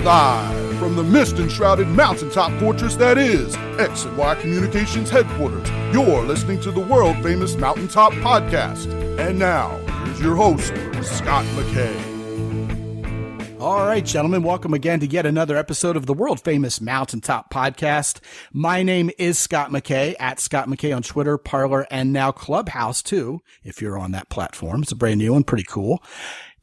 Live from the mist-enshrouded mountaintop fortress that is X and Y Communications headquarters, you're listening to the world-famous Mountaintop Podcast. And now, here's your host, Scott McKay. All right, gentlemen, welcome again to yet another episode of the world-famous Mountaintop Podcast. My name is Scott McKay, at Scott McKay on Twitter, Parler, and now Clubhouse, too, if you're on that platform. It's a brand new one, pretty cool.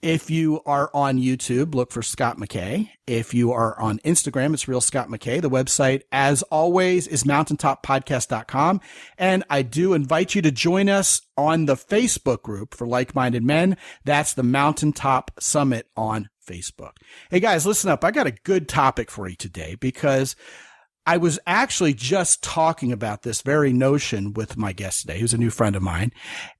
If you are on YouTube, look for Scott McKay. If you are on Instagram, it's Real Scott McKay. The website, as always, is mountaintoppodcast.com. And I do invite you to join us on the Facebook group for like-minded men. That's the Mountaintop Summit on Facebook. Hey, guys, listen up. I got a good topic for you today because I was actually just talking about this very notion with my guest today, who's a new friend of mine.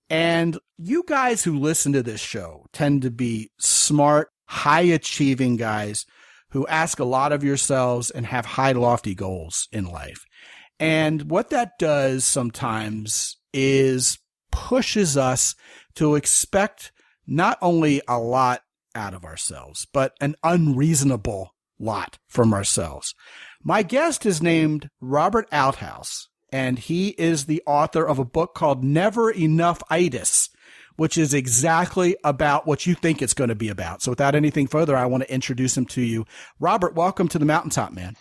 And you guys who listen to this show tend to be smart, high-achieving guys who ask a lot of yourselves and have high, lofty goals in life. And what that does sometimes is pushes us to expect not only a lot out of ourselves, but an unreasonable lot from ourselves. My guest is named Robert Althuis, and he is the author of a book called Never Enough-itis, which is exactly about what you think it's going to be about. So without anything further, I want to introduce him to you. Robert, welcome to the Mountaintop, man.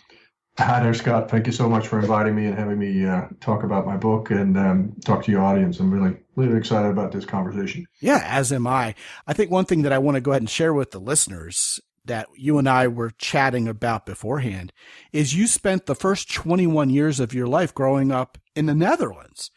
Hi there, Scott. Thank you so much for inviting me and having me talk about my book and talk to your audience. I'm really excited about this conversation. Yeah, as am I. I think one thing that I want to go ahead and share with the listeners that you and I were chatting about beforehand is you spent the first 21 years of your life growing up in the Netherlands.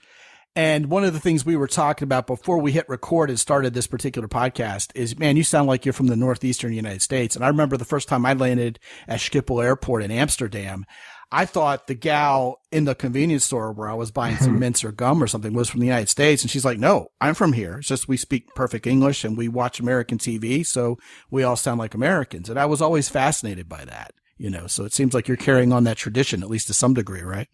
And one of the things we were talking about before we hit record and started this particular podcast is, man, you sound like you're from the northeastern United States. And I remember the first time I landed at Schiphol Airport in Amsterdam, I thought the gal in the convenience store where I was buying some mints or gum or something was from the United States. And she's like, no, I'm from here. It's just we speak perfect English and we watch American TV. So we all sound like Americans. And I was always fascinated by that, you know, so it seems like you're carrying on that tradition, at least to some degree, right?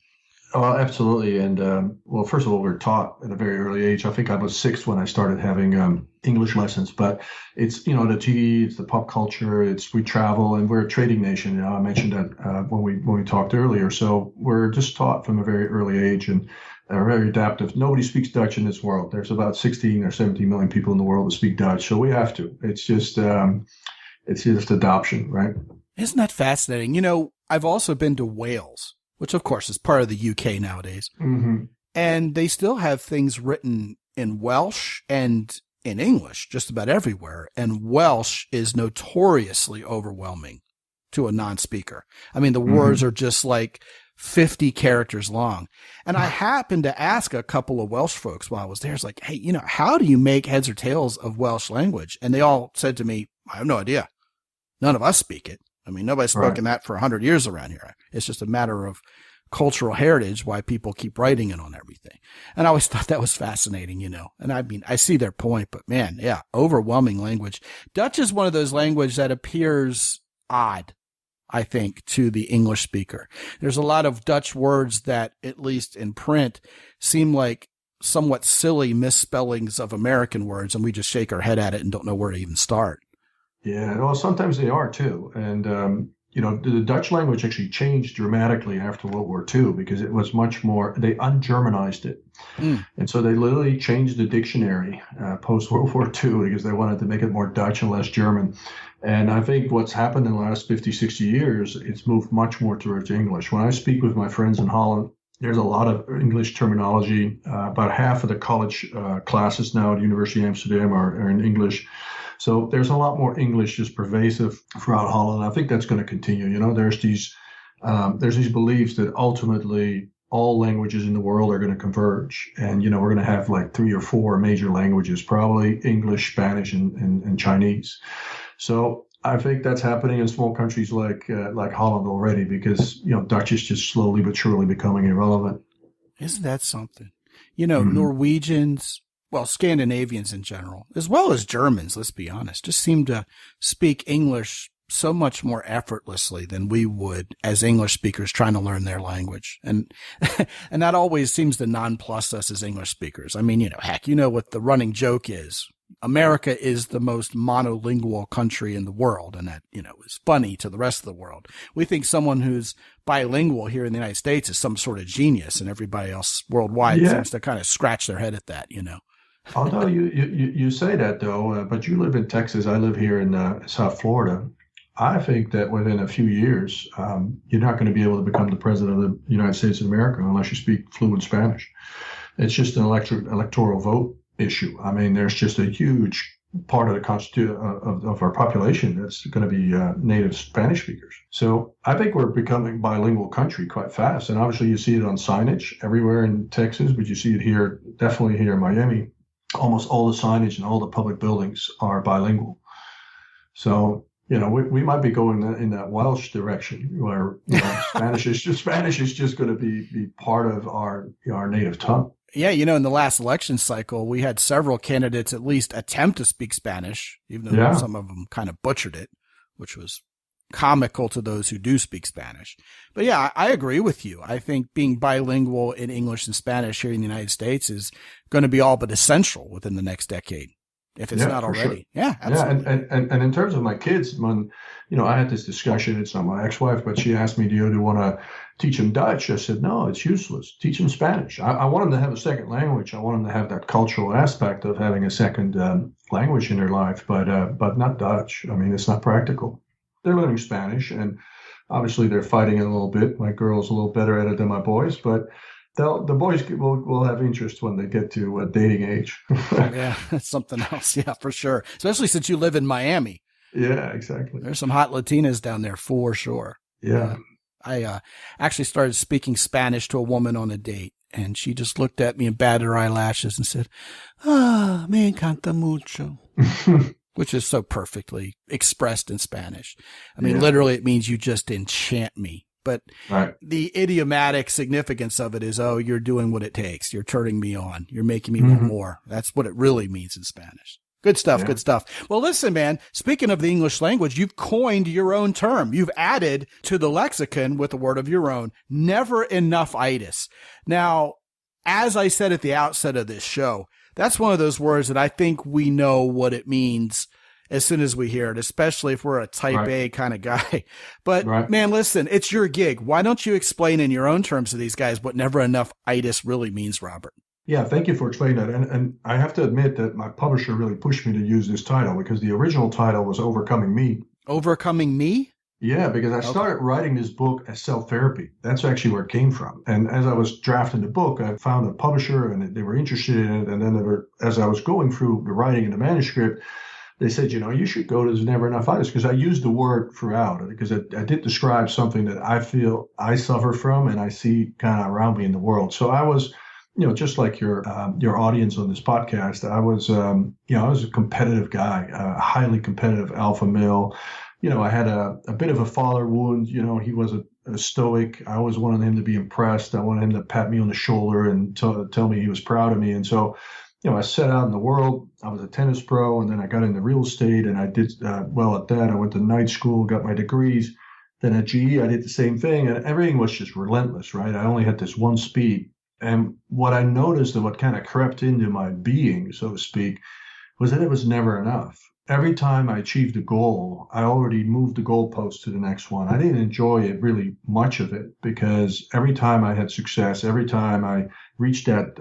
Oh, absolutely. And well, first of all, we're taught at a very early age. I think I was 6 when I started having English lessons. But it's, you know, the TV, it's the pop culture, we travel, and we're a trading nation. You know, I mentioned that when we talked earlier. So we're just taught from a very early age and are very adaptive. Nobody speaks Dutch in this world. There's about 16 or 17 million people in the world that speak Dutch. So we have to. It's just adoption, right? Isn't that fascinating? You know, I've also been to Wales, which of course is part of the UK nowadays. Mm-hmm. And they still have things written in Welsh and in English just about everywhere. And Welsh is notoriously overwhelming to a non-speaker. I mean, the words are just like 50 characters long. And I happened to ask a couple of Welsh folks while I was there. It's like, hey, you know, how do you make heads or tails of Welsh language? And they all said to me, I have no idea. None of us speak it. I mean, nobody's spoken that for 100 years around here. It's just a matter of cultural heritage, why people keep writing it on everything. And I always thought that was fascinating, you know. And I mean, I see their point, but man, yeah, overwhelming language. Dutch is one of those languages that appears odd, I think, to the English speaker. There's a lot of Dutch words that, at least in print, seem like somewhat silly misspellings of American words, and we just shake our head at it and don't know where to even start. Yeah, well, sometimes they are too. And, you know, the Dutch language actually changed dramatically after World War II because it was much more, they un-Germanized it. And so they literally changed the dictionary post-World War II because they wanted to make it more Dutch and less German. And I think what's happened in the last 50, 60 years, it's moved much more towards English. When I speak with my friends in Holland, there's a lot of English terminology. About half of the college classes now at the University of Amsterdam are in English. So there's a lot more English just pervasive throughout Holland. I think that's going to continue. You know, there's these beliefs that ultimately all languages in the world are going to converge. And, you know, we're going to have like 3 or 4 major languages, probably English, Spanish, and Chinese. So I think that's happening in small countries like Holland already because, you know, Dutch is just slowly but surely becoming irrelevant. Isn't that something? You know, Norwegians, well, Scandinavians in general, as well as Germans, let's be honest, just seem to speak English so much more effortlessly than we would as English speakers trying to learn their language. And and that always seems to nonplus us as English speakers. I mean, you know, heck, you know what the running joke is America is the most monolingual country in the world, and that, is funny to the rest of the world. We think someone who's bilingual here in the United States is some sort of genius, and everybody else worldwide seems to kind of scratch their head at that, Although you say that, though, but you live in Texas, I live here in South Florida. I think that within a few years, you're not going to be able to become the president of the United States of America unless you speak fluent Spanish. It's just an electoral vote issue. I mean, there's just a huge part of the of our population that's going to be native Spanish speakers. So I think we're becoming a bilingual country quite fast. And obviously you see it on signage everywhere in Texas, but you see it here, definitely here in Miami. Almost all the signage and all the public buildings are bilingual. So, we might be going in that Welsh direction where Spanish is just going to be part of our native tongue. Yeah, in the last election cycle, we had several candidates at least attempt to speak Spanish, even though some of them kind of butchered it, which was comical to those who do speak Spanish. But yeah, I agree with you. I think being bilingual in English and Spanish here in the United States is going to be all but essential within the next decade, if it's not already. Sure. Yeah, absolutely. Yeah, and in terms of my kids, when I had this discussion, it's not my ex-wife, but she asked me, do you want to teach them Dutch? I said, no, it's useless. Teach them Spanish. I want them to have a second language. I want them to have that cultural aspect of having a second language in their life, but not Dutch. I mean, it's not practical. They're learning Spanish, and obviously they're fighting it a little bit. My girl's a little better at it than my boys, but the boys will have interest when they get to dating age. Yeah, that's something else. Yeah, for sure. Especially since you live in Miami. Yeah, exactly. There's some hot Latinas down there for sure. Yeah. I actually started speaking Spanish to a woman on a date, and she just looked at me and batted her eyelashes and said, me encanta mucho. Which is so perfectly expressed in Spanish. I mean, literally it means you just enchant me. But the idiomatic significance of it is, you're doing what it takes. You're turning me on. You're making me want more. That's what it really means in Spanish. Good stuff. Yeah. Good stuff. Well, listen, man, speaking of the English language, you've coined your own term. You've added to the lexicon with a word of your own, never enough-itis. Now, as I said at the outset of this show, that's one of those words that I think we know what it means as soon as we hear it, especially if we're a type A kind of guy. But man, listen, it's your gig. Why don't you explain in your own terms to these guys what never enough-itis really means, Robert? Yeah, thank you for explaining that. And I have to admit that my publisher really pushed me to use this title because the original title was Overcoming Me. Overcoming Me? Yeah, because I started writing this book as self-therapy. That's actually where it came from. And as I was drafting the book, I found a publisher and they were interested in it. And then as I was going through the writing and the manuscript, they said, you should go to this Never Enough-itis, because I used the word throughout, because I did describe something that I feel I suffer from and I see kind of around me in the world. So I was, just like your audience on this podcast, I was a competitive guy, a highly competitive alpha male. I had a bit of a father wound. He was a stoic. I always wanted him to be impressed. I wanted him to pat me on the shoulder and tell me he was proud of me. And so, I set out in the world. I was a tennis pro, and then I got into real estate, and I did well at that. I went to night school, got my degrees. Then at GE, I did the same thing, and everything was just relentless, right? I only had this one speed. And what I noticed and what kind of crept into my being, so to speak, was that it was never enough. Every time I achieved a goal, I already moved the goalpost to the next one. I didn't enjoy it really much of it because every time I had success, every time I reached that,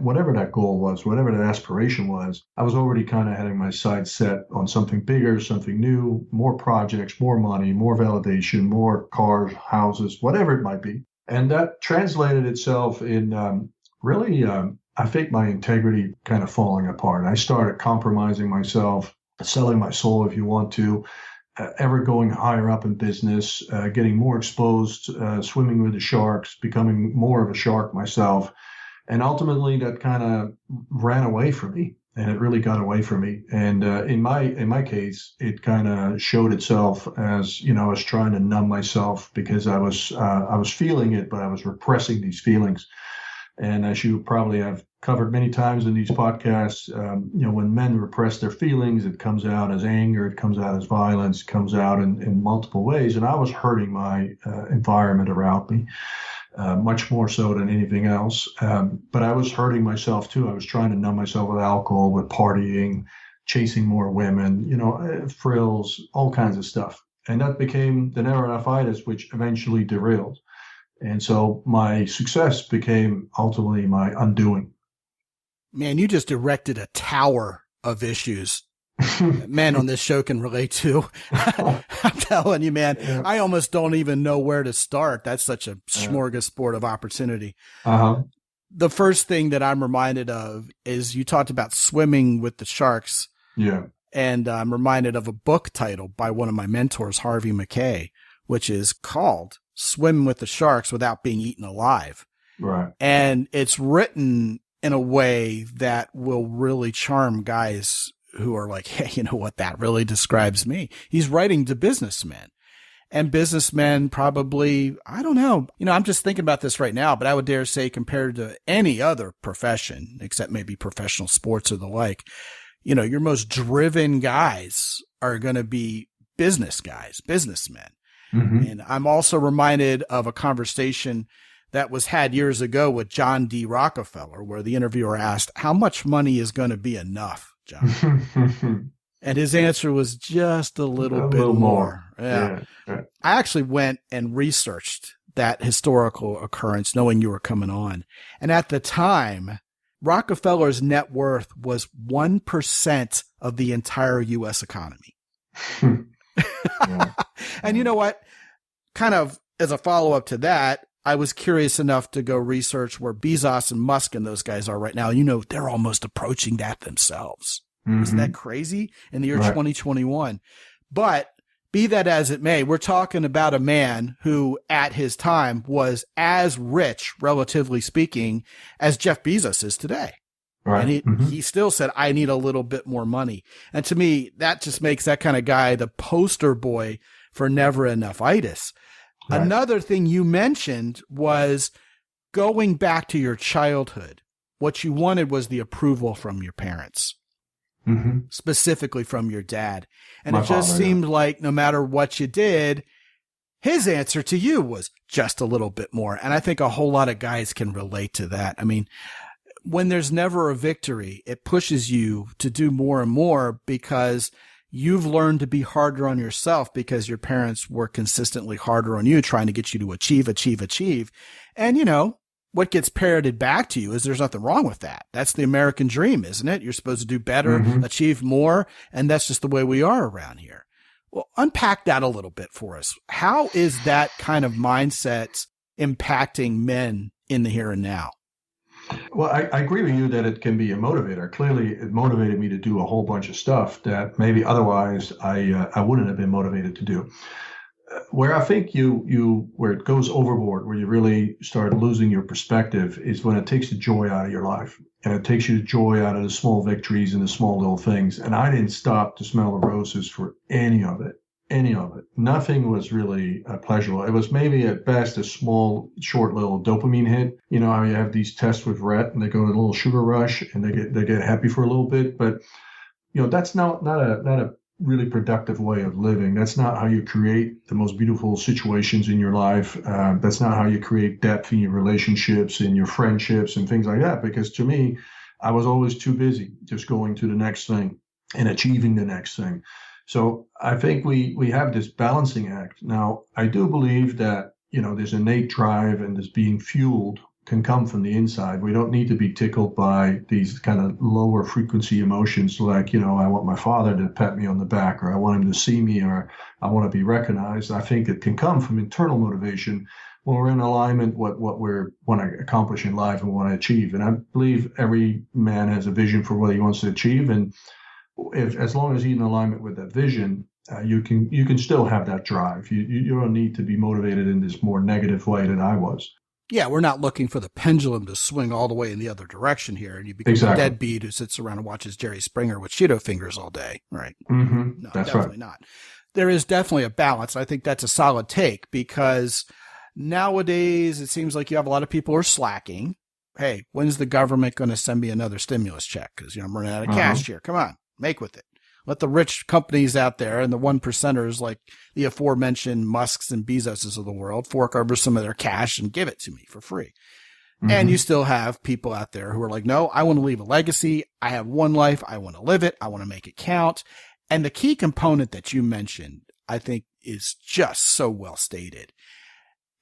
whatever that goal was, whatever that aspiration was, I was already kind of having my sights set on something bigger, something new, more projects, more money, more validation, more cars, houses, whatever it might be. And that translated itself in I think my integrity kind of falling apart. I started compromising myself, selling my soul, if you want to, ever going higher up in business, getting more exposed, swimming with the sharks, becoming more of a shark myself. And ultimately that kind of ran away from me, and it really got away from me. And in my case, it kind of showed itself as, I was trying to numb myself because I was feeling it, but I was repressing these feelings. And as you probably have covered many times in these podcasts, when men repress their feelings, it comes out as anger, it comes out as violence, it comes out in multiple ways. And I was hurting my environment around me, much more so than anything else. But I was hurting myself too. I was trying to numb myself with alcohol, with partying, chasing more women, frills, all kinds of stuff. And that became the Never Enough-itis, which eventually derailed. And so my success became ultimately my undoing. Man, you just erected a tower of issues men on this show can relate to. I'm telling you, man, yeah. I almost don't even know where to start. That's such a smorgasbord of opportunity. Uh-huh. The first thing that I'm reminded of is you talked about swimming with the sharks. Yeah. And I'm reminded of a book title by one of my mentors, Harvey McKay, which is called Swim with the Sharks Without Being Eaten Alive. Right. And it's written in a way that will really charm guys who are like, hey, you know what? That really describes me. He's writing to businessmen, and businessmen probably, I don't know. I'm just thinking about this right now, but I would dare say compared to any other profession, except maybe professional sports or the like, your most driven guys are going to be business guys, businessmen. Mm-hmm. And I'm also reminded of a conversation that was had years ago with John D. Rockefeller, where the interviewer asked, how much money is going to be enough, John? And his answer was just a little bit more. Yeah. I actually went and researched that historical occurrence, knowing you were coming on. And at the time, Rockefeller's net worth was 1% of the entire U.S. economy. And you know what? Kind of as a follow-up to that, I was curious enough to go research where Bezos and Musk and those guys are right now. They're almost approaching that themselves. Mm-hmm. Isn't that crazy? In the year 2021. But be that as it may, we're talking about a man who at his time was as rich, relatively speaking, as Jeff Bezos is today. Right. And he still said, I need a little bit more money. And to me, that just makes that kind of guy the poster boy for Never Enough-itis. Right. Another thing you mentioned was going back to your childhood. What you wanted was the approval from your parents, specifically from your dad. And my father, seemed like no matter what you did, his answer to you was just a little bit more. And I think a whole lot of guys can relate to that. I mean, when there's never a victory, it pushes you to do more and more because you've learned to be harder on yourself because your parents were consistently harder on you, trying to get you to achieve. And, what gets parroted back to you is there's nothing wrong with that. That's the American dream, isn't it? You're supposed to do better, achieve more, and that's just the way we are around here. Well, unpack that a little bit for us. How is that kind of mindset impacting men in the here and now? Well, I agree with you that it can be a motivator. Clearly, it motivated me to do a whole bunch of stuff that maybe otherwise I wouldn't have been motivated to do. Where I think where it goes overboard, where you really start losing your perspective, is when it takes the joy out of your life, and it takes you the joy out of the small victories and the small little things. And I didn't stop to smell the roses for any of it. Nothing was really pleasurable. It was maybe at best a small, short little dopamine hit. You know how you have these tests with Rett and they go to a little sugar rush and they get happy for a little bit. But that's not a really productive way of living. That's not how you create the most beautiful situations in your life. That's not how you create depth in your relationships, in your friendships, and things like that. Because to me, I was always too busy just going to the next thing and achieving the next thing. So I think we have this balancing act. Now, I do believe that, this innate drive and this being fueled can come from the inside. We don't need to be tickled by these kind of lower frequency emotions like, I want my father to pat me on the back, or I want him to see me, or I want to be recognized. I think it can come from internal motivation when we're in alignment with what we want to accomplish in life and want to achieve. And I believe every man has a vision for what he wants to achieve. And as long as he's in alignment with that vision, you can still have that drive. You don't need to be motivated in this more negative way that I was. Yeah, we're not looking for the pendulum to swing all the way in the other direction here, and you become a deadbeat who sits around and watches Jerry Springer with Cheeto fingers all day, right? No, that's definitely not. There is definitely a balance. I think that's a solid take because nowadays it seems like you have a lot of people who are slacking. Hey, when's the government going to send me another stimulus check? Because I'm running out of cash here. Come on, make with it. Let the rich companies out there and the 1%ers like the aforementioned Musks and Bezoses of the world fork over some of their cash and give it to me for free. And you still have people out there who are like, no, I want to leave a legacy. I have one life. I want to live it. I want to make it count. And the key component that you mentioned, I think, is just so well stated.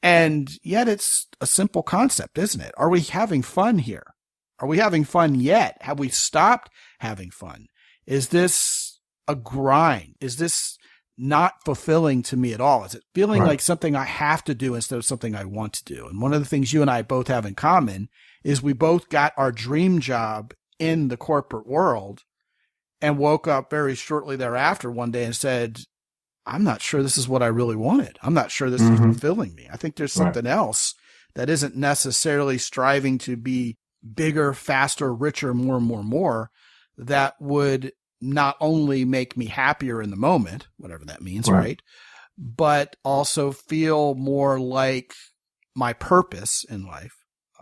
And yet it's a simple concept, isn't it? Are we having fun here? Are we having fun yet? Have we stopped having fun? Is this a grind? Is this not fulfilling to me at all? Is it feeling like something I have to do instead of something I want to do? And one of the things you and I both have in common is we both got our dream job in the corporate world and woke up very shortly thereafter one day and said, I'm not sure this is what I really wanted. I'm not sure this is fulfilling me. I think there's something else that isn't necessarily striving to be bigger, faster, richer, more, that would not only make me happier in the moment, whatever that means, right? But also feel more like my purpose in life,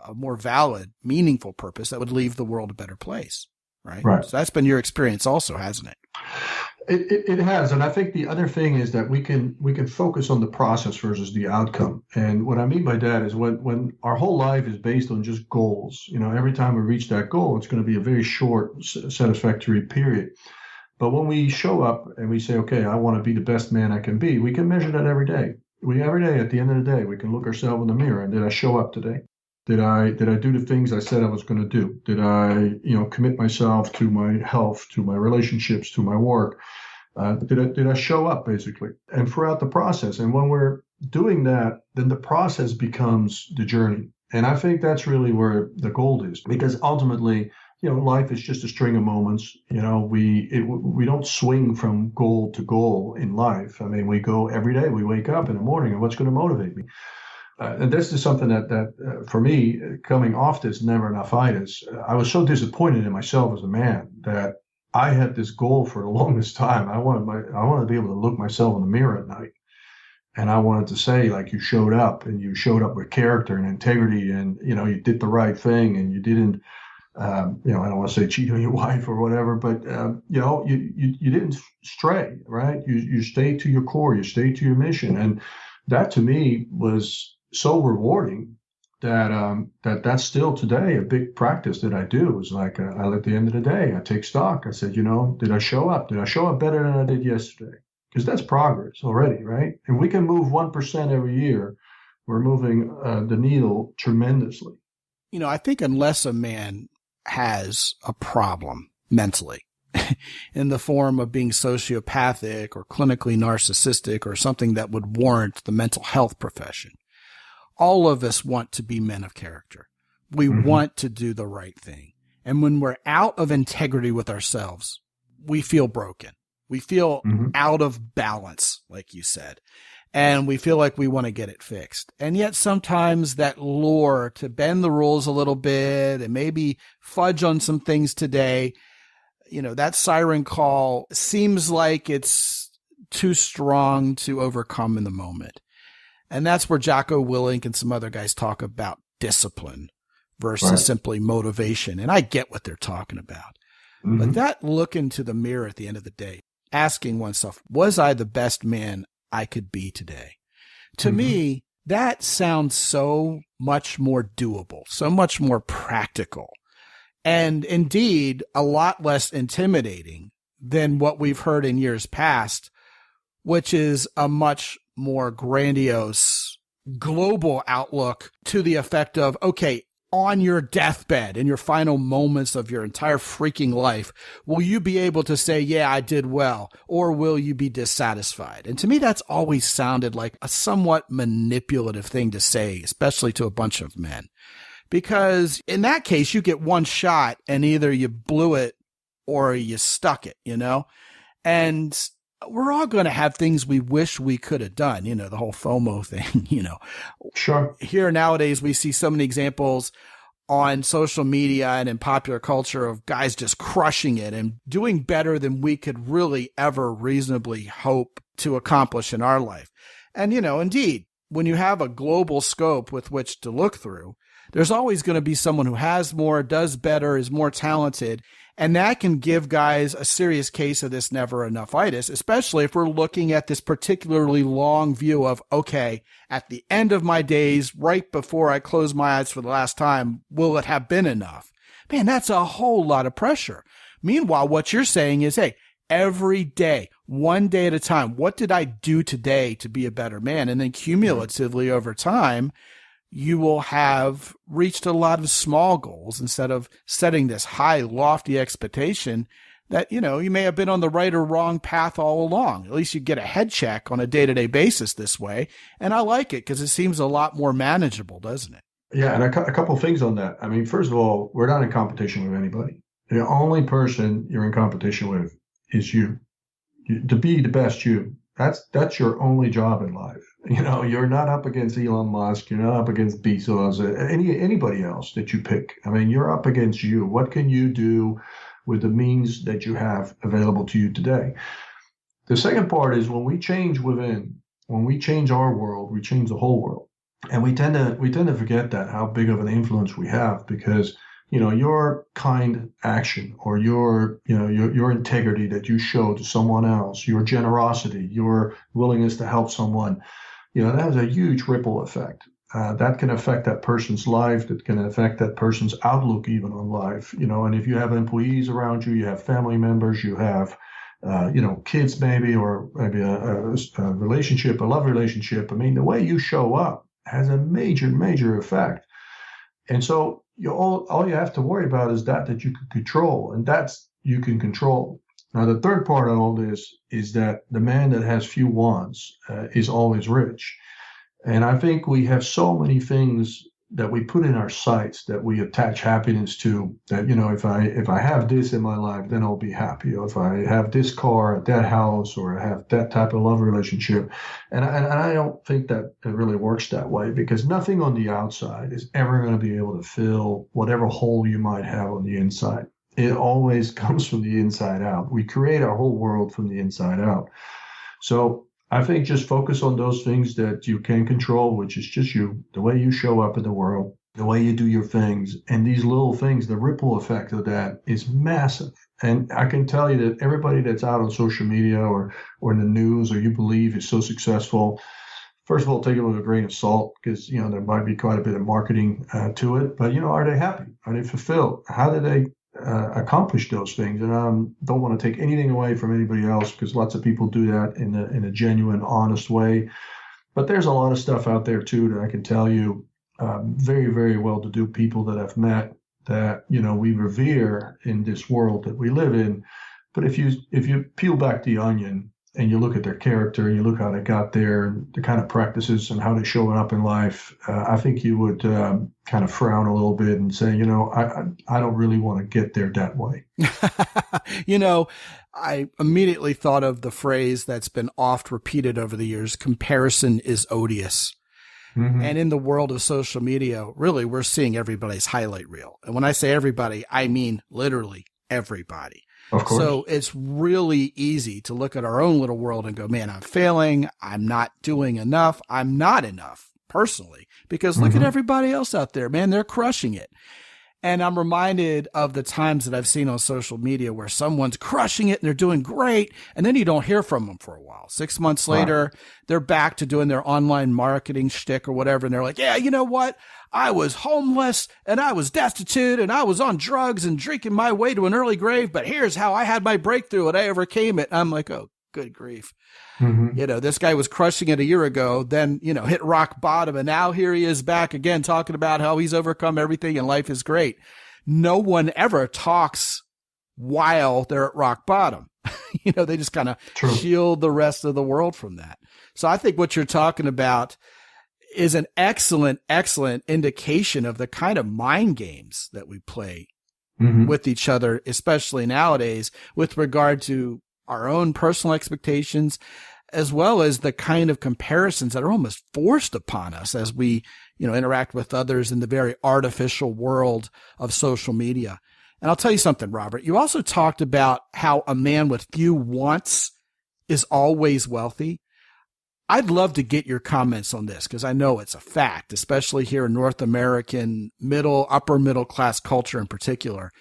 a more valid, meaningful purpose that would leave the world a better place, right? So that's been your experience also, hasn't it? It has. And I think the other thing is that we can focus on the process versus the outcome. And what I mean by that is when our whole life is based on just goals, every time we reach that goal, it's going to be a very short, satisfactory period. But when we show up and we say, okay, I want to be the best man I can be, we can measure that every day. Every day, at the end of the day, we can look ourselves in the mirror. And did I show up today? Did I do the things I said I was going to do? Did I, commit myself to my health, to my relationships, to my work? Did I show up, basically? And throughout the process, and when we're doing that, then the process becomes the journey. And I think that's really where the gold is, because ultimately, life is just a string of moments. We don't swing from goal to goal in life. I mean, we go every day. We wake up in the morning, and what's going to motivate me? And this is something that for me, coming off this Never Enough-itis, I was so disappointed in myself as a man that I had this goal for the longest time. I wanted to be able to look myself in the mirror at night, and I wanted to say, like, you showed up, and you showed up with character and integrity, and you did the right thing, and you didn't, I don't want to say cheat on your wife or whatever, but you didn't stray, right? You stayed to your core, you stayed to your mission, and that to me was so rewarding that's still today a big practice that I do. Is like at the end of the day, I take stock. I said, did I show up? Did I show up better than I did yesterday? Because that's progress already, right? And we can move 1% every year. We're moving the needle tremendously. I think unless a man has a problem mentally in the form of being sociopathic or clinically narcissistic or something that would warrant the mental health profession, all of us want to be men of character. We want to do the right thing. And when we're out of integrity with ourselves, we feel broken. We feel out of balance, like you said. And we feel like we want to get it fixed. And yet sometimes that lure to bend the rules a little bit and maybe fudge on some things today, that siren call seems like it's too strong to overcome in the moment. And that's where Jocko Willink and some other guys talk about discipline versus simply motivation. And I get what they're talking about. But that look into the mirror at the end of the day, asking oneself, was I the best man I could be today? To me, that sounds so much more doable, so much more practical, and indeed a lot less intimidating than what we've heard in years past, which is a much more grandiose global outlook to the effect of, okay, on your deathbed, in your final moments of your entire freaking life, will you be able to say, yeah, I did well, or will you be dissatisfied? And to me, that's always sounded like a somewhat manipulative thing to say, especially to a bunch of men. Because in that case, you get one shot and either you blew it or you stuck it, And we're all going to have things we wish we could have done, the whole FOMO thing, Sure. Here nowadays, we see so many examples on social media and in popular culture of guys just crushing it and doing better than we could really ever reasonably hope to accomplish in our life. And, indeed, when you have a global scope with which to look through, there's always going to be someone who has more, does better, is more talented. And that can give guys a serious case of this never enough-itis, especially if we're looking at this particularly long view of, okay, at the end of my days, right before I close my eyes for the last time, will it have been enough? Man, that's a whole lot of pressure. Meanwhile, what you're saying is, hey, every day, one day at a time, what did I do today to be a better man? And then cumulatively over time, you will have reached a lot of small goals instead of setting this high, lofty expectation that, you may have been on the right or wrong path all along. At least you get a head check on a day-to-day basis this way. And I like it because it seems a lot more manageable, doesn't it? Yeah, and a couple of things on that. I mean, first of all, we're not in competition with anybody. The only person you're in competition with is you. To be the best you. That's your only job in life. You're not up against Elon Musk. You're not up against Bezos, anybody else that you pick. I mean, you're up against you. What can you do with the means that you have available to you today? The second part is when we change within, when we change our world, we change the whole world. And we tend to forget that, how big of an influence we have, because your kind action or your integrity that you show to someone else, your generosity, your willingness to help someone, that has a huge ripple effect. That can affect that person's life. That can affect that person's outlook even on life. And if you have employees around you, you have family members, you have, kids maybe, or maybe a relationship, a love relationship. I mean, the way you show up has a major, major effect. And so all you have to worry about is that you can control, and that's you can control. Now, the third part of all this is that the man that has few wants is always rich. And I think we have so many things that we put in our sights that we attach happiness to, that, if I have this in my life, then I'll be happy. Or if I have this car at that house, or I have that type of love relationship. And I don't think that it really works that way, because nothing on the outside is ever going to be able to fill whatever hole you might have on the inside. It always comes from the inside out. We create our whole world from the inside out. So I think just focus on those things that you can control, which is just you, the way you show up in the world, the way you do your things. And these little things, the ripple effect of that is massive. And I can tell you that everybody that's out on social media or in the news, or you believe is so successful, first of all, take it with a grain of salt, because, there might be quite a bit of marketing to it. But, are they happy? Are they fulfilled? How do they accomplish those things? And I don't want to take anything away from anybody else, because lots of people do that in a genuine, honest way. But there's a lot of stuff out there too that I can tell you, very, very well-to-do people that I've met that we revere in this world that we live in. But if you peel back the onion and you look at their character and you look how they got there and the kind of practices and how they show up in life, I think you would kind of frown a little bit and say, I don't really want to get there that way. I immediately thought of the phrase that's been oft repeated over the years: comparison is odious. Mm-hmm. And in the world of social media, really, we're seeing everybody's highlight reel. And when I say everybody, I mean literally everybody. Of course. So it's really easy to look at our own little world and go, man, I'm failing. I'm not doing enough. I'm not enough personally, because look at everybody else out there, man, they're crushing it. And I'm reminded of the times that I've seen on social media where someone's crushing it and they're doing great, and then you don't hear from them for a while. 6 months later, they're back to doing their online marketing shtick or whatever, and they're like, yeah, you know what? I was homeless, and I was destitute, and I was on drugs and drinking my way to an early grave, but here's how I had my breakthrough and I overcame it. I'm like, oh, good grief. This guy was crushing it a year ago, then, hit rock bottom. And now here he is back again talking about how he's overcome everything and life is great. No one ever talks while they're at rock bottom. They just kind of shield the rest of the world from that. So I think what you're talking about is an excellent, excellent indication of the kind of mind games that we play with each other, especially nowadays, with regard to our own personal expectations, as well as the kind of comparisons that are almost forced upon us as we, interact with others in the very artificial world of social media. And I'll tell you something, Robert, you also talked about how a man with few wants is always wealthy. I'd love to get your comments on this, because I know it's a fact, especially here in North American upper middle class culture in particular.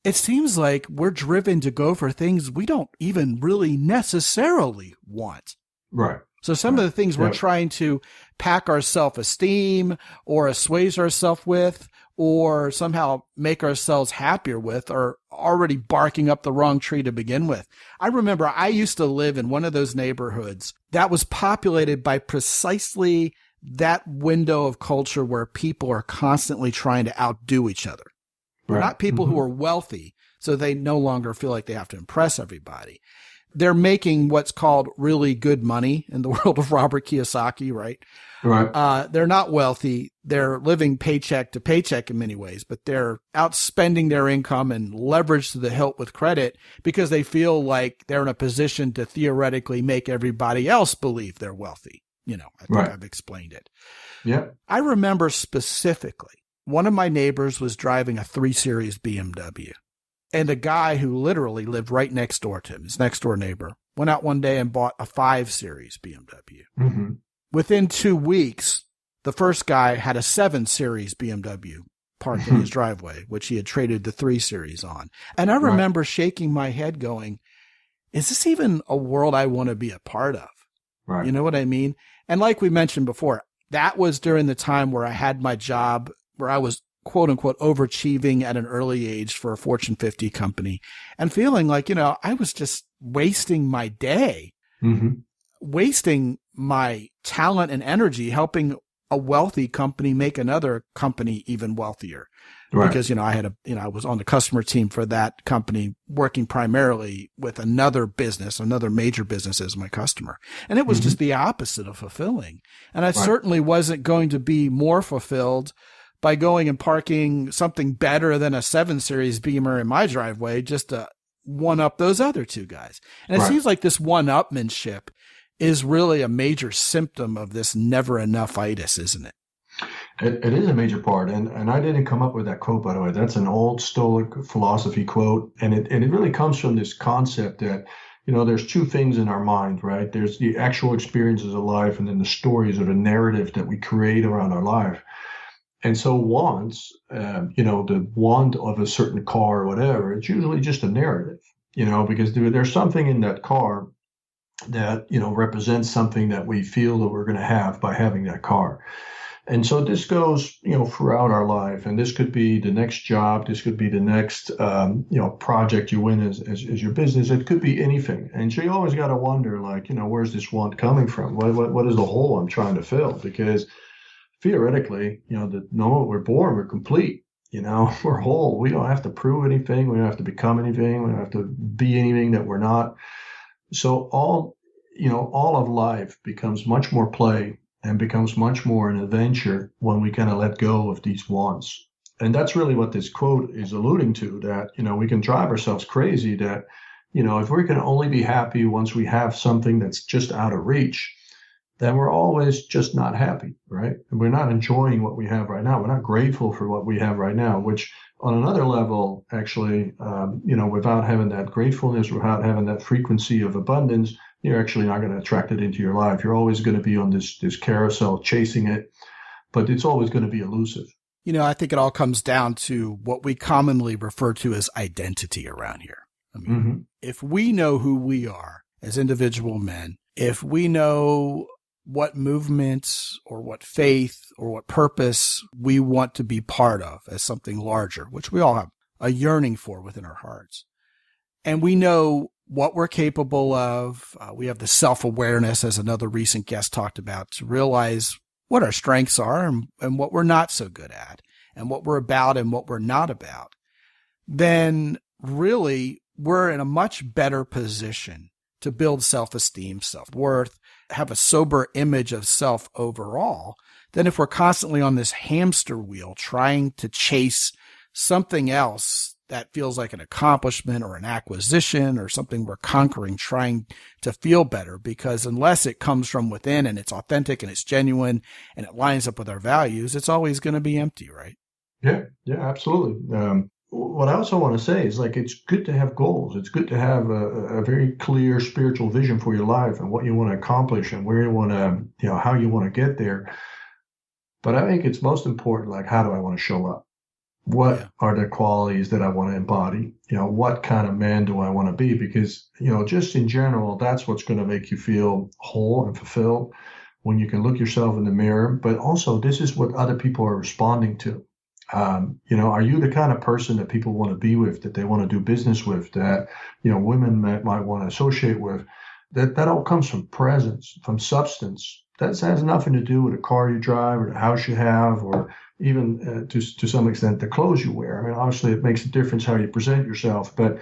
it seems like we're driven to go for things we don't even really necessarily want. Right. So some of the things we're trying to pack our self-esteem or assuage ourselves with or somehow make ourselves happier with are already barking up the wrong tree to begin with. I remember I used to live in one of those neighborhoods that was populated by precisely that window of culture where people are constantly trying to outdo each other. They're not people who are wealthy, so they no longer feel like they have to impress everybody. They're making what's called really good money in the world of Robert Kiyosaki, right? Right. They're not wealthy. They're living paycheck to paycheck in many ways, but they're outspending their income and leveraged to the hilt with credit because they feel like they're in a position to theoretically make everybody else believe they're wealthy. I think I've explained it. Yeah. I remember specifically one of my neighbors was driving a 3 Series BMW. And a guy who literally lived right next door to him, his next door neighbor, went out one day and bought a 5 Series BMW. Mm-hmm. Within 2 weeks, the first guy had a 7 Series BMW parked in his driveway, which he had traded the 3 Series on. And I remember shaking my head going, is this even a world I want to be a part of? Right. You know what I mean? And like we mentioned before, that was during the time where I had my job, where I was quote unquote overachieving at an early age for a Fortune 50 company and feeling like, I was just wasting my day, wasting my talent and energy helping a wealthy company make another company even wealthier. Right. Because, I was on the customer team for that company working primarily with another major business as my customer. And it was just the opposite of fulfilling. And I certainly wasn't going to be more fulfilled by going and parking something better than a 7 Series Beamer in my driveway just to one up those other 2 guys. And it seems like this one-upmanship is really a major symptom of this never enough-itis, isn't it? It is a major part. And I didn't come up with that quote, by the way. That's an old Stoic philosophy quote. And it really comes from this concept that, there's 2 things in our mind, right? There's the actual experiences of life and then the stories or the narrative that we create around our life. And so wants, the want of a certain car or whatever, it's usually just a narrative, because there's something in that car that, represents something that we feel that we're going to have by having that car. And so this goes, throughout our life. And this could be the next job. This could be the next, project you win as your business. It could be anything. And so you always got to wonder, like, where's this want coming from? What is the hole I'm trying to fill? Because theoretically, the moment we're born, we're complete. We're whole. We don't have to prove anything. We don't have to become anything. We don't have to be anything that we're not. So all of life becomes much more play and becomes much more an adventure when we kind of let go of these wants. And that's really what this quote is alluding to, that, we can drive ourselves crazy that, if we can only be happy once we have something that's just out of reach, then we're always just not happy, right? And we're not enjoying what we have right now. We're not grateful for what we have right now, which on another level, actually, without having that gratefulness, without having that frequency of abundance, you're actually not going to attract it into your life. You're always going to be on this carousel chasing it, but it's always going to be elusive. I think it all comes down to what we commonly refer to as identity around here. I mean, if we know who we are as individual men, if we know what movements or what faith or what purpose we want to be part of as something larger, which we all have a yearning for within our hearts. And we know what we're capable of. We have the self-awareness, as another recent guest talked about, to realize what our strengths are and what we're not so good at and what we're about and what we're not about. Then really we're in a much better position to build self-esteem, self-worth, have a sober image of self overall, than if we're constantly on this hamster wheel trying to chase something else that feels like an accomplishment or an acquisition or something we're conquering, trying to feel better. Because unless it comes from within and it's authentic and it's genuine and it lines up with our values, it's always going to be empty, right? Yeah, absolutely. What I also want to say is, like, it's good to have goals. It's good to have a very clear spiritual vision for your life and what you want to accomplish and where you want to, how you want to get there. But I think it's most important, like, how do I want to show up? What are the qualities that I want to embody? What kind of man do I want to be? Because, just in general, that's what's going to make you feel whole and fulfilled when you can look yourself in the mirror. But also, this is what other people are responding to. Are you the kind of person that people want to be with, that they want to do business with, that, women might want to associate with? That all comes from presence, from substance. That has nothing to do with the car you drive or the house you have, or even to some extent the clothes you wear. I mean, obviously it makes a difference how you present yourself, but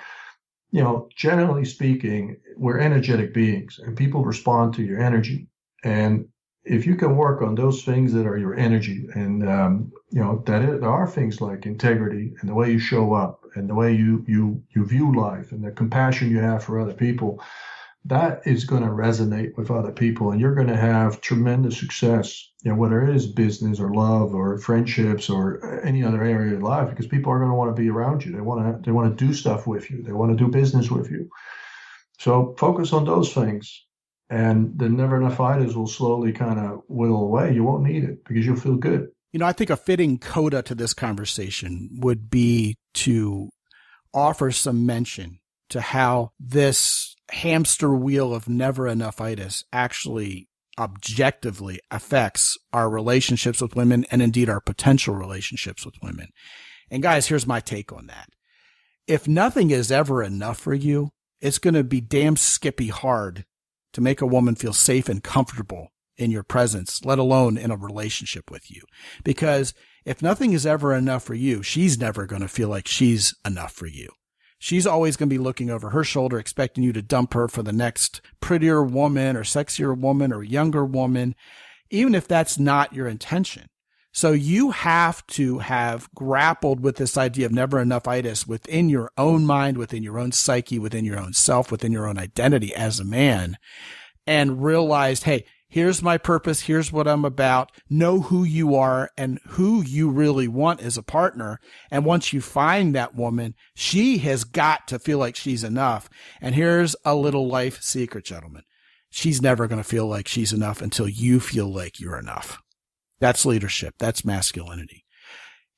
generally speaking, we're energetic beings, and people respond to your energy. And if you can work on those things that are your energy, and there are things like integrity and the way you show up and the way you view life and the compassion you have for other people, that is going to resonate with other people, and you're going to have tremendous success, whether it is business or love or friendships or any other area of life, because people are going to want to be around you. They want to do stuff with you. They want to do business with you. So focus on those things, and the never enough-itis will slowly kind of whittle away. You won't need it because you'll feel good. I think a fitting coda to this conversation would be to offer some mention to how this hamster wheel of never enough-itis actually objectively affects our relationships with women, and indeed our potential relationships with women. And guys, here's my take on that. If nothing is ever enough for you, it's going to be damn skippy hard to make a woman feel safe and comfortable in your presence, let alone in a relationship with you. Because if nothing is ever enough for you, she's never going to feel like she's enough for you. She's always going to be looking over her shoulder, expecting you to dump her for the next prettier woman or sexier woman or younger woman, even if that's not your intention. So you have to have grappled with this idea of never enough-itis within your own mind, within your own psyche, within your own self, within your own identity as a man, and realized, hey, here's my purpose. Here's what I'm about. Know who you are and who you really want as a partner. And once you find that woman, she has got to feel like she's enough. And here's a little life secret, gentlemen. She's never going to feel like she's enough until you feel like you're enough. That's leadership. That's masculinity.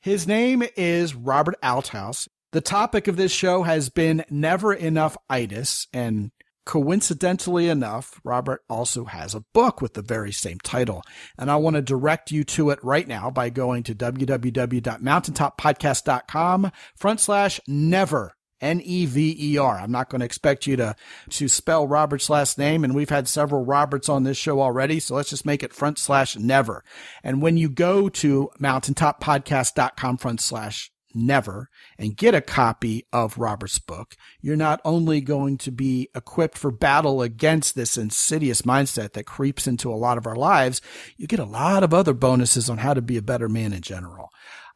His name is Robert Althuis. The topic of this show has been Never Enough-itis, and coincidentally enough, Robert also has a book with the very same title. And I want to direct you to it right now by going to www.mountaintoppodcast.com/never, Never. I'm not going to expect you to spell Robert's last name, and we've had several Roberts on this show already, so let's just make it /never. And when you go to mountaintoppodcast.com/never and get a copy of Robert's book, you're not only going to be equipped for battle against this insidious mindset that creeps into a lot of our lives, you get a lot of other bonuses on how to be a better man in general.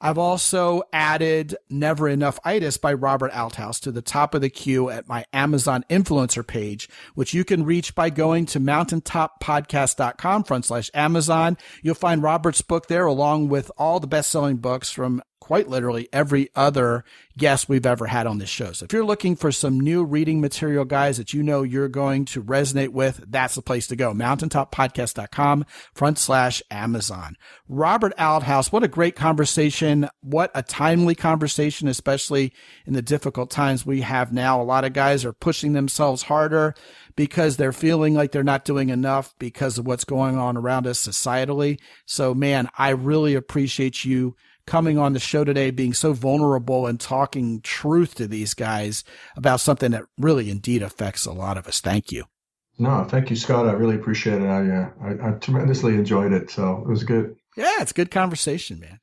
I've also added Never Enough-itis by Robert Althuis to the top of the queue at my Amazon influencer page, which you can reach by going to mountaintoppodcast.com/Amazon. You'll find Robert's book there along with all the best-selling books from quite literally every other guest we've ever had on this show. So if you're looking for some new reading material, guys, that you know you're going to resonate with, that's the place to go. mountaintoppodcast.com/Amazon. Robert Althuis, what a great conversation. What a timely conversation, especially in the difficult times we have now. A lot of guys are pushing themselves harder because they're feeling like they're not doing enough because of what's going on around us societally. So, man, I really appreciate you coming on the show today, being so vulnerable and talking truth to these guys about something that really indeed affects a lot of us. Thank you. No, thank you, Scott. I really appreciate it. I tremendously enjoyed it. So it was good. Yeah, it's a good conversation, man.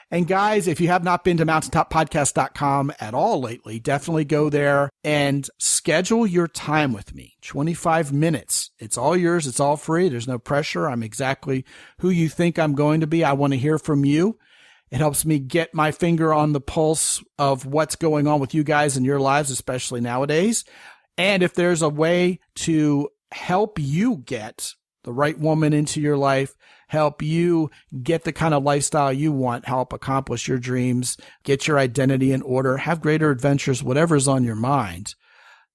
And guys, if you have not been to mountaintoppodcast.com at all lately, definitely go there and schedule your time with me. 25 minutes. It's all yours. It's all free. There's no pressure. I'm exactly who you think I'm going to be. I want to hear from you. It helps me get my finger on the pulse of what's going on with you guys in your lives, especially nowadays. And if there's a way to help you get the right woman into your life, help you get the kind of lifestyle you want, help accomplish your dreams, get your identity in order, have greater adventures, whatever's on your mind,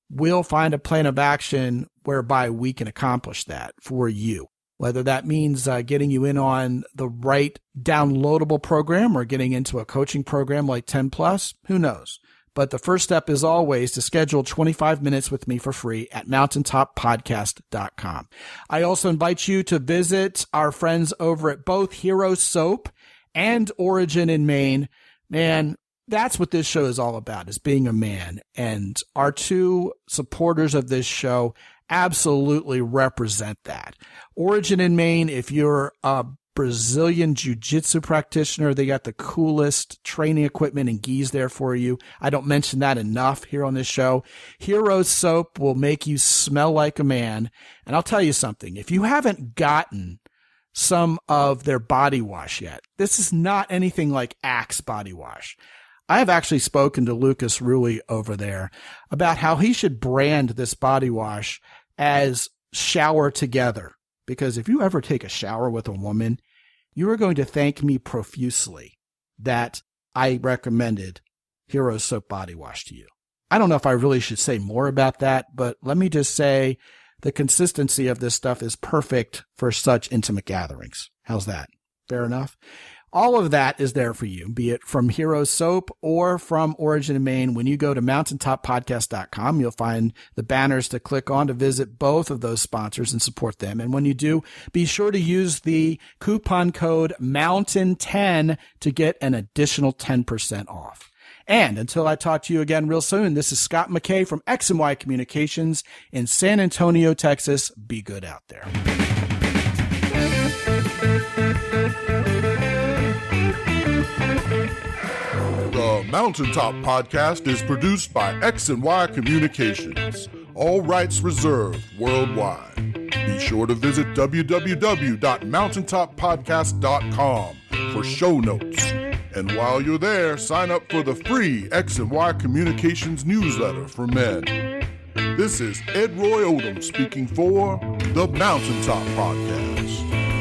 we'll find a plan of action whereby we can accomplish that for you. whether that means getting you in on the right downloadable program or getting into a coaching program like 10 Plus, who knows? But the first step is always to schedule 25 minutes with me for free at mountaintoppodcast.com. I also invite you to visit our friends over at both Hero Soap and Origin in Maine. Man, that's what this show is all about, is being a man. And our two supporters of this show absolutely represent that. Origin in Maine, if you're a Brazilian jiu-jitsu practitioner, they got the coolest training equipment and gis there for you. I don't mention that enough here on this show. Hero Soap will make you smell like a man. And I'll tell you something, if you haven't gotten some of their body wash yet, this is not anything like Axe body wash. I have actually spoken to Lucas Rulli over there about how he should brand this body wash as shower together. Because if you ever take a shower with a woman, you are going to thank me profusely that I recommended Hero Soap Body Wash to you. I don't know if I really should say more about that, but let me just say the consistency of this stuff is perfect for such intimate gatherings. How's that? Fair enough? All of that is there for you, be it from Hero Soap or from Origin in Maine. When you go to mountaintoppodcast.com, you'll find the banners to click on to visit both of those sponsors and support them. And when you do, be sure to use the coupon code MOUNTAIN10 to get an additional 10% off. And until I talk to you again real soon, this is Scott McKay from X&Y Communications in San Antonio, Texas. Be good out there. The Mountaintop Podcast is produced by X&Y Communications. All rights reserved worldwide. Be sure to visit www.mountaintoppodcast.com for show notes. And while you're there, sign up for the free X&Y Communications newsletter for men. This is Ed Roy Odom speaking for the Mountaintop Podcast.